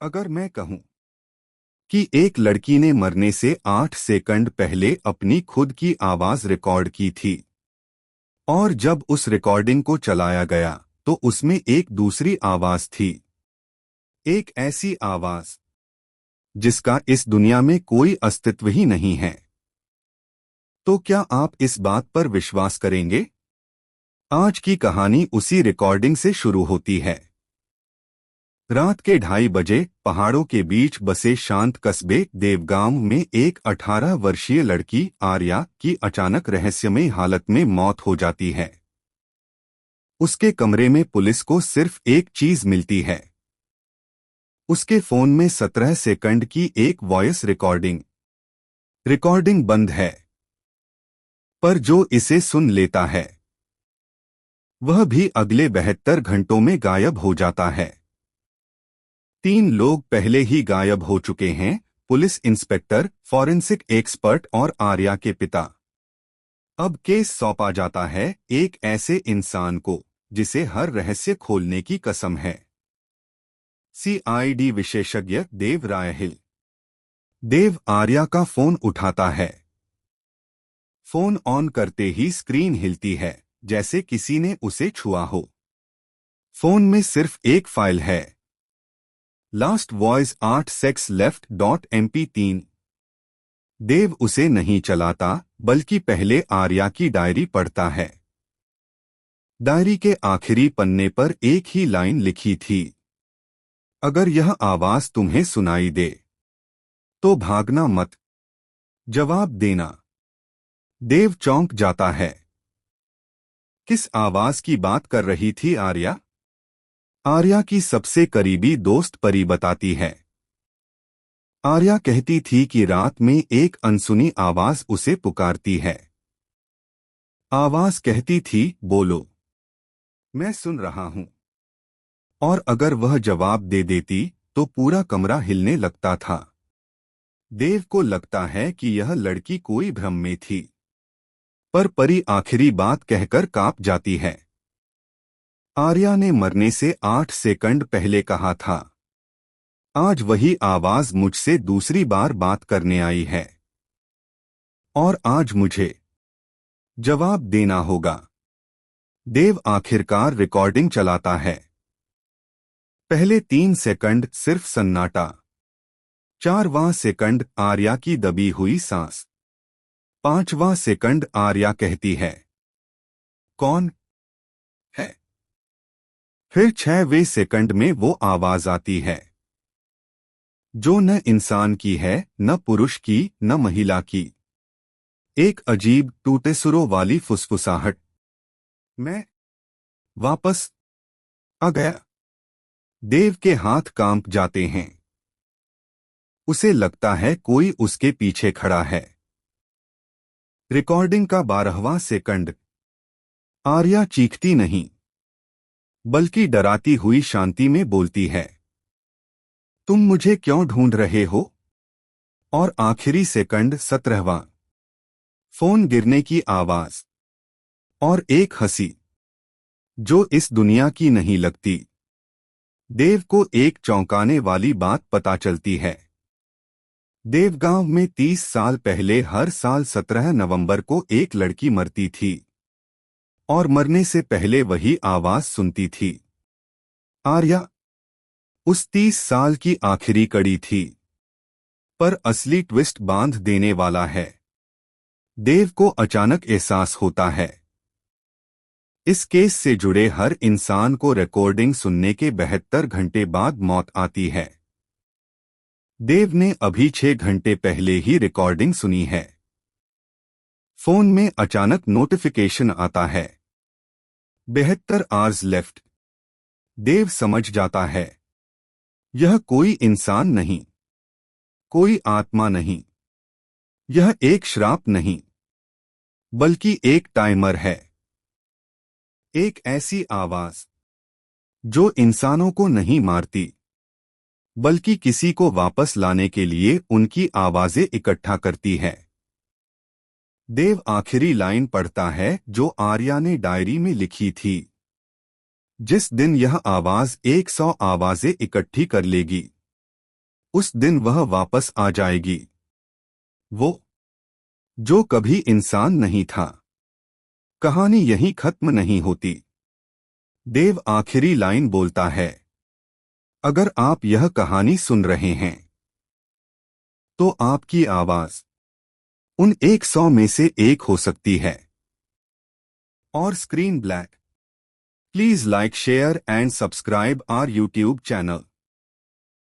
अगर मैं कहूं कि एक लड़की ने मरने से 8 सेकंड पहले अपनी खुद की आवाज रिकॉर्ड की थी और जब उस रिकॉर्डिंग को चलाया गया तो उसमें एक दूसरी आवाज थी, एक ऐसी आवाज जिसका इस दुनिया में कोई अस्तित्व ही नहीं है, तो क्या आप इस बात पर विश्वास करेंगे? आज की कहानी उसी रिकॉर्डिंग से शुरू होती है। रात के 2:30 बजे पहाड़ों के बीच बसे शांत कस्बे देवगांव में एक 18 वर्षीय लड़की आर्या की अचानक रहस्यमय हालत में मौत हो जाती है। उसके कमरे में पुलिस को सिर्फ एक चीज मिलती है, उसके फोन में 17 सेकंड की एक वॉइस रिकॉर्डिंग। रिकॉर्डिंग बंद है, पर जो इसे सुन लेता है वह भी अगले 72 घंटों में गायब हो जाता है। 3 लोग पहले ही गायब हो चुके हैं, पुलिस इंस्पेक्टर, फॉरेंसिक एक्सपर्ट और आर्या के पिता। अब केस सौंपा जाता है एक ऐसे इंसान को जिसे हर रहस्य खोलने की कसम है। सीआईडी विशेषज्ञ देव रायहिल। देव आर्या का फोन उठाता है। फोन ऑन करते ही स्क्रीन हिलती है, जैसे किसी ने उसे छुआ हो। फोन में सिर्फ एक फाइल है, last voice 8 sex left .mp3। देव उसे नहीं चलाता, बल्कि पहले आर्या की डायरी पढ़ता है। डायरी के आखिरी पन्ने पर एक ही लाइन लिखी थी, अगर यह आवाज तुम्हें सुनाई दे तो भागना मत, जवाब देना। देव चौंक जाता है। किस आवाज की बात कर रही थी आर्या? आर्या की सबसे करीबी दोस्त परी बताती है। आर्या कहती थी कि रात में एक अनसुनी आवाज उसे पुकारती है। आवाज कहती थी, बोलो, मैं सुन रहा हूं। और अगर वह जवाब दे देती तो पूरा कमरा हिलने लगता था। देव को लगता है कि यह लड़की कोई भ्रम में थी, पर परी आखिरी बात कहकर कांप जाती है। आर्या ने मरने से 8 सेकंड पहले कहा था, आज वही आवाज मुझसे दूसरी बार बात करने आई है और आज मुझे जवाब देना होगा। देव आखिरकार रिकॉर्डिंग चलाता है। पहले 3 सेकंड सिर्फ सन्नाटा। 4वां सेकंड आर्या की दबी हुई सांस। 5वां सेकंड आर्या कहती है, कौन है? फिर 6वें सेकंड में वो आवाज आती है, जो न इंसान की है, न पुरुष की, न महिला की। एक अजीब टूटे सुरों वाली फुसफुसाहट। मैं वापस आ गया। देव के हाथ कांप जाते हैं। उसे लगता है कोई उसके पीछे खड़ा है। रिकॉर्डिंग का 12वां सेकंड। आर्या चीखती नहीं, बल्कि डराती हुई शांति में बोलती है, तुम मुझे क्यों ढूंढ रहे हो? और आखिरी सेकंड 17वां। फोन गिरने की आवाज और एक हंसी जो इस दुनिया की नहीं लगती। देव को एक चौंकाने वाली बात पता चलती है। देवगांव में 30 साल पहले हर साल 17 नवंबर को एक लड़की मरती थी और मरने से पहले वही आवाज सुनती थी। आर्या उस 30 साल की आखिरी कड़ी थी, पर असली ट्विस्ट बांध देने वाला है। देव को अचानक एहसास होता है, इस केस से जुड़े हर इंसान को रिकॉर्डिंग सुनने के 72 घंटे बाद मौत आती है। देव ने अभी 6 घंटे पहले ही रिकॉर्डिंग सुनी है। फोन में अचानक नोटिफिकेशन आता है, 72 आवर्स लेफ्ट। देव समझ जाता है, यह कोई इंसान नहीं, कोई आत्मा नहीं, यह एक श्राप नहीं, बल्कि एक टाइमर है। एक ऐसी आवाज जो इंसानों को नहीं मारती, बल्कि किसी को वापस लाने के लिए उनकी आवाजें इकट्ठा करती है। देव आखिरी लाइन पढ़ता है जो आर्या ने डायरी में लिखी थी, जिस दिन यह आवाज 100 आवाजें इकट्ठी कर लेगी, उस दिन वह वापस आ जाएगी, वो जो कभी इंसान नहीं था। कहानी यहीं खत्म नहीं होती। देव आखिरी लाइन बोलता है, अगर आप यह कहानी सुन रहे हैं तो आपकी आवाज उन 100 में से एक हो सकती है। और screen black. Please like, share and subscribe our YouTube channel.